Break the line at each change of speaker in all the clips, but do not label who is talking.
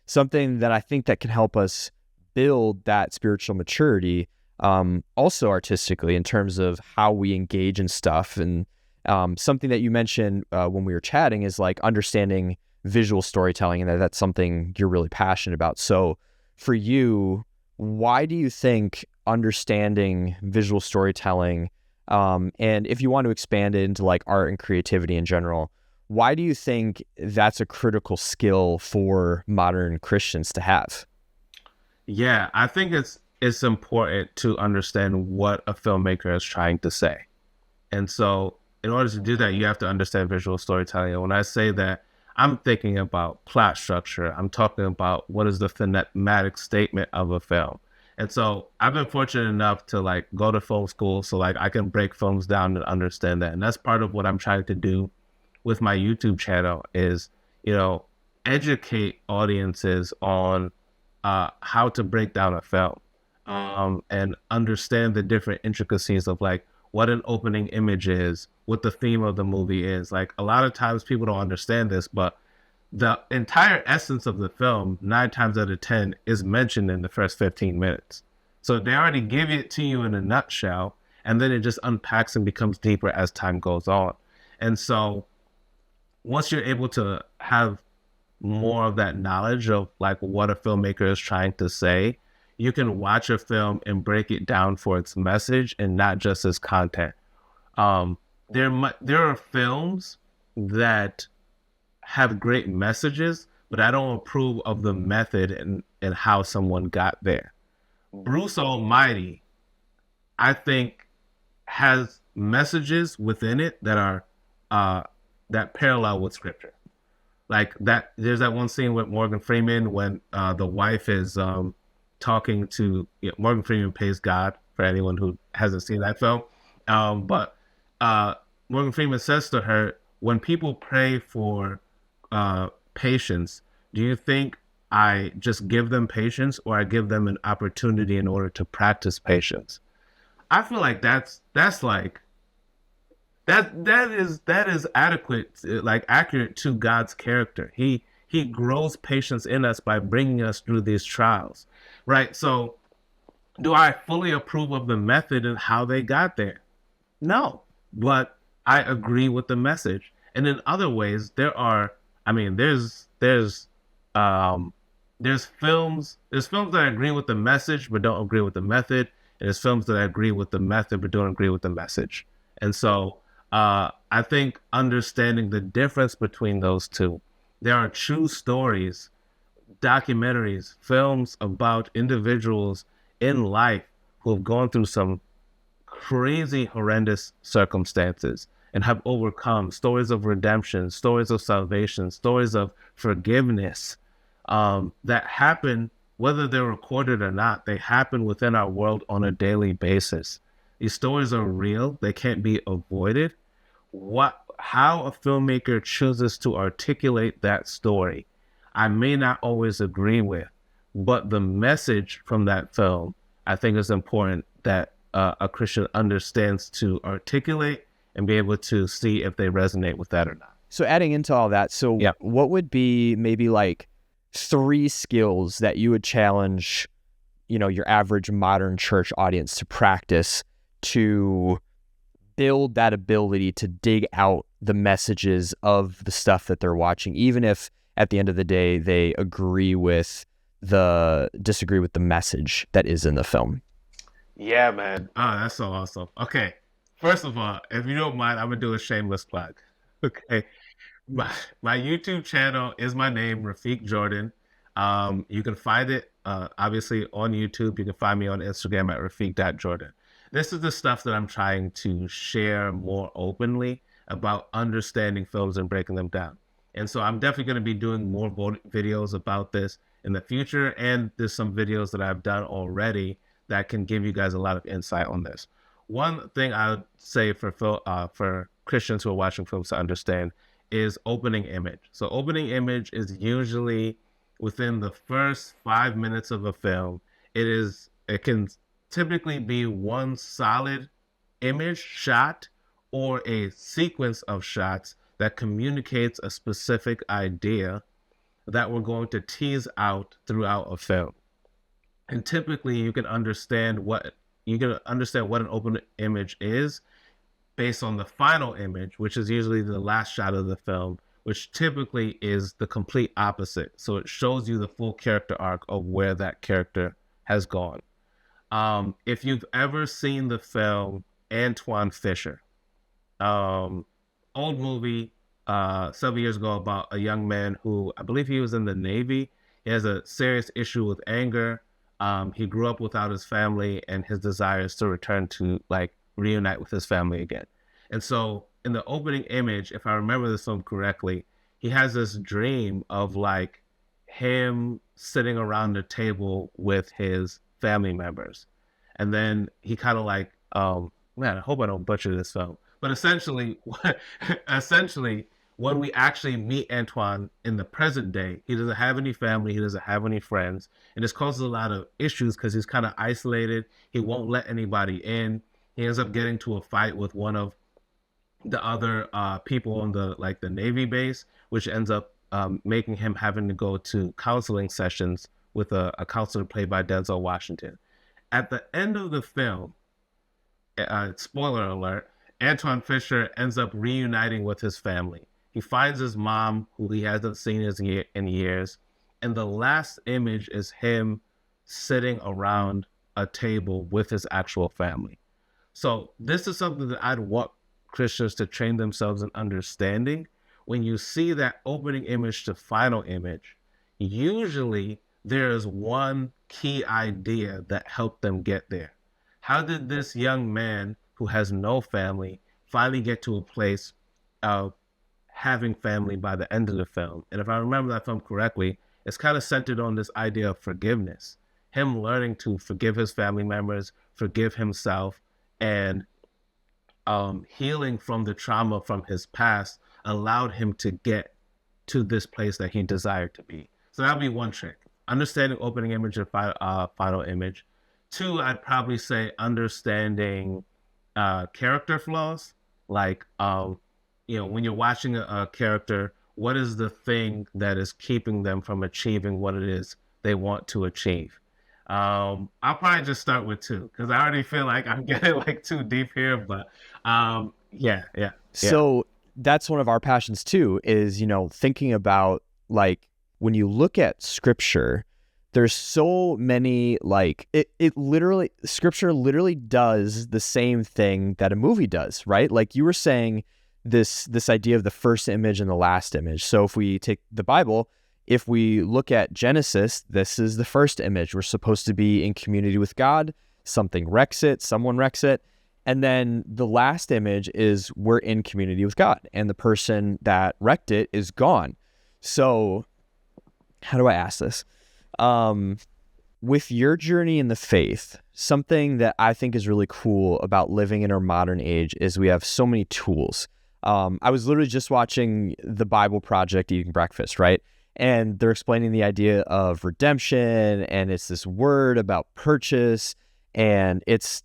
something that I think that can help us build that spiritual maturity, also artistically in terms of how we engage in stuff. And something that you mentioned when we were chatting is like understanding visual storytelling, and that's something you're really passionate about. So for you, why do you think understanding visual storytelling, and if you want to expand it into like art and creativity in general, why do you think that's a critical skill for modern Christians to have?
Yeah, I think it's important to understand what a filmmaker is trying to say. And so in order to do that, you have to understand visual storytelling. And when I say that, I'm thinking about plot structure. I'm talking about what is the thematic statement of a film. And so I've been fortunate enough to like go to film school, so like I can break films down and understand that. And that's part of what I'm trying to do with my YouTube channel is, you know, educate audiences on how to break down a film, and understand the different intricacies of like what an opening image is, what the theme of the movie is. Like a lot of times people don't understand this, but the entire essence of the film, 9 times out of 10, is mentioned in the first 15 minutes. So they already give it to you in a nutshell, and then it just unpacks and becomes deeper as time goes on. And so once you're able to have more of that knowledge of like what a filmmaker is trying to say, you can watch a film and break it down for its message and not just its content. There are films that have great messages, but I don't approve of the method and how someone got there. Bruce Almighty, I think, has messages within it that are that parallel with scripture. Like that, there's that one scene with Morgan Freeman when the wife is talking to Morgan Freeman plays God for anyone who hasn't seen that film. But Morgan Freeman says to her, when people pray for patience, do you think I just give them patience or I give them an opportunity in order to practice patience? I feel like that's like that is adequate, like accurate to God's character. He grows patience in us by bringing us through these trials, right? So do I fully approve of the method and how they got there? No, but I agree with the message. And in other ways, I mean, there's films that I agree with the message but don't agree with the method, and there's films that I agree with the method but don't agree with the message. And so I think understanding the difference between those two, there are true stories, documentaries, films about individuals in life who have gone through some crazy, horrendous circumstances and have overcome, stories of redemption, stories of salvation, stories of forgiveness, that happen, whether they're recorded or not, they happen within our world on a daily basis. These stories are real. They can't be avoided. How a filmmaker chooses to articulate that story, I may not always agree with, but the message from that film, I think is important that a Christian understands to articulate and be able to see if they resonate with that or not.
So adding into all that, so
Yeah.
what would be maybe like 3 skills that you would challenge, your average modern church audience to practice to build that ability to dig out the messages of the stuff that they're watching, even if at the end of the day they disagree with the message that is in the film?
Yeah, man. Oh, that's so awesome. Okay. First of all, if you don't mind, I'm gonna do a shameless plug. Okay. My YouTube channel is my name, Rafiq Jordan. You can find it obviously on YouTube. You can find me on Instagram at Rafiq.Jordan. This is the stuff that I'm trying to share more openly about understanding films and breaking them down. And so I'm definitely going to be doing more videos about this in the future. And there's some videos that I've done already that can give you guys a lot of insight on this. One thing I would say for Christians who are watching films to understand is opening image. So opening image is usually within the first 5 minutes of a film. It can typically be one solid image shot or a sequence of shots that communicates a specific idea that we're going to tease out throughout a film. And typically you can understand what an open image is based on the final image, which is usually the last shot of the film, which typically is the complete opposite. So it shows you the full character arc of where that character has gone. If you've ever seen the film Antoine Fisher, old movie several years ago about a young man who, I believe he was in the Navy. He has a serious issue with anger. He grew up without his family, and his desire is to return to reunite with his family again. And so in the opening image, if I remember this film correctly, he has this dream of him sitting around the table with his family members. And then he kind of man, I hope I don't butcher this film. But essentially, when we actually meet Antoine in the present day, he doesn't have any family, he doesn't have any friends, and this causes a lot of issues because he's kind of isolated. He won't let anybody in. He ends up getting to a fight with one of the other people on the Navy base, which ends up making him having to go to counseling sessions with a counselor played by Denzel Washington. At the end of the film, spoiler alert, Antoine Fisher ends up reuniting with his family. He finds his mom, who he hasn't seen in years, and the last image is him sitting around a table with his actual family. So this is something that I'd want Christians to train themselves in understanding. When you see that opening image to final image, usually there is one key idea that helped them get there. How did this young man who has no family finally get to a place of having family by the end of the film? And if I remember that film correctly, it's kind of centered on this idea of forgiveness. Him learning to forgive his family members, forgive himself, and healing from the trauma from his past allowed him to get to this place that he desired to be. So that'd be one trick. Understanding opening image and final image. Two, I'd probably say understanding character flaws. When you're watching a character, what is the thing that is keeping them from achieving what it is they want to achieve? I'll probably just start with two because I already feel like I'm getting too deep here, but yeah.
So that's one of our passions too, is, thinking about when you look at scripture, there's so many, scripture literally does the same thing that a movie does, right? Like you were saying, this idea of the first image and the last image. So if we take the Bible, if we look at Genesis, this is the first image. We're supposed to be in community with God. Something wrecks it, someone wrecks it. And then the last image is we're in community with God, and the person that wrecked it is gone. So how do I ask this? With your journey in the faith, something that I think is really cool about living in our modern age is we have so many tools. I was literally just watching the Bible Project Eating Breakfast, right? And they're explaining the idea of redemption, and it's this word about purchase, and it's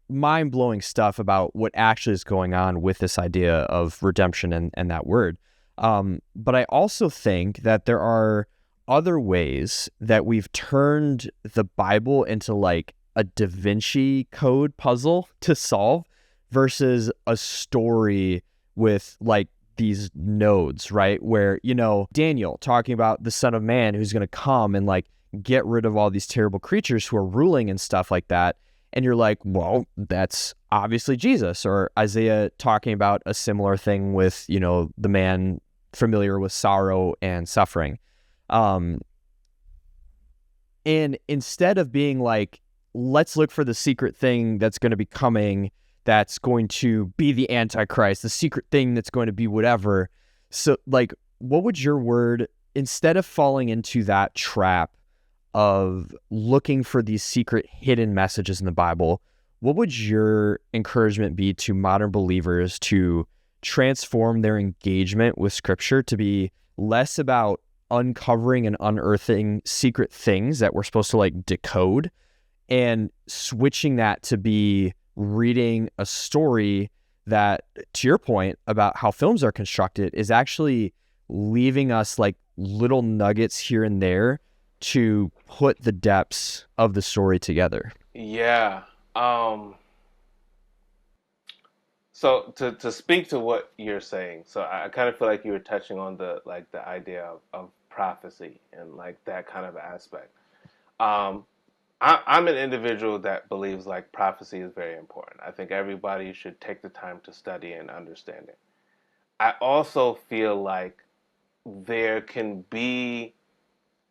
mind-blowing stuff about what actually is going on with this idea of redemption and that word. But I also think that there are other ways that we've turned the Bible into a Da Vinci Code puzzle to solve versus a story with these nodes, right? Where, Daniel talking about the Son of Man who's going to come and get rid of all these terrible creatures who are ruling and stuff like that. And you're like, well, that's obviously Jesus. Or Isaiah talking about a similar thing with, the man familiar with sorrow and suffering. And instead of being let's look for the secret thing that's going to be coming, that's going to be the Antichrist, the secret thing that's going to be whatever. So what would your word, instead of falling into that trap of looking for these secret hidden messages in the Bible, what would your encouragement be to modern believers to transform their engagement with Scripture to be less about uncovering and unearthing secret things that we're supposed to decode, and switching that to be reading a story that, to your point about how films are constructed, is actually leaving us little nuggets here and there to put the depths of the story together.
Yeah. Um, so to speak to what you're saying, so I kind of feel like you were touching on the idea of prophecy and like that kind of aspect. Um, I'm an individual that believes like prophecy is very important. I think everybody should take the time to study and understand it. I also feel like there can be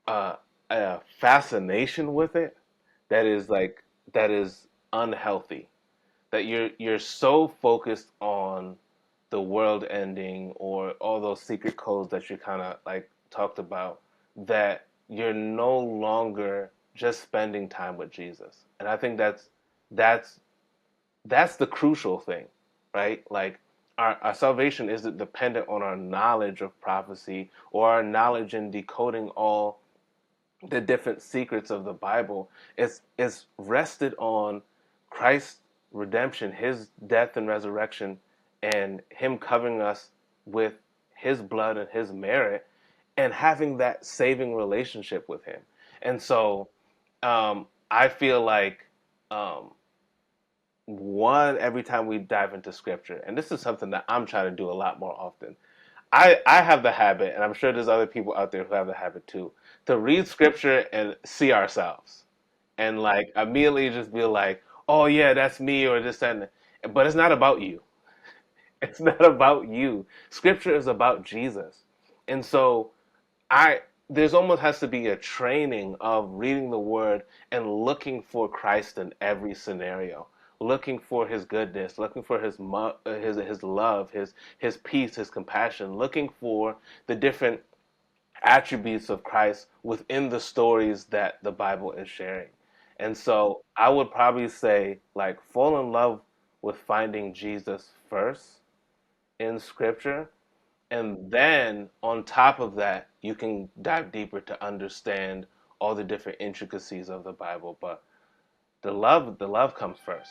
a, a fascination with it that is unhealthy. That you're so focused on the world ending or all those secret codes that you kind of like talked about that you're no longer just spending time with Jesus. And I think that's that's the crucial thing, right? Like our salvation isn't dependent on our knowledge of prophecy or our knowledge in decoding all the different secrets of the Bible. It's rested on Christ's redemption, his death and resurrection, and him covering us with his blood and his merit, and having that saving relationship with him. And so I feel like um, one, every time we dive into scripture, and this is something that I'm trying to do a lot more often. I have the habit, and I'm sure there's other people out there who have the habit too, to read scripture and see ourselves, and like immediately just be like, "Oh yeah, that's me," or this and that. But it's not about you. It's not about you. Scripture is about Jesus, and so I there's almost has to be a training of reading the word and looking for Christ in every scenario, looking for his goodness, looking for his love, his peace, his compassion, looking for the different attributes of Christ within the stories that the Bible is sharing. And so I would probably say like fall in love with finding Jesus first in scripture, and then on top of that, you can dive deeper to understand all the different intricacies of the Bible. But the love comes first.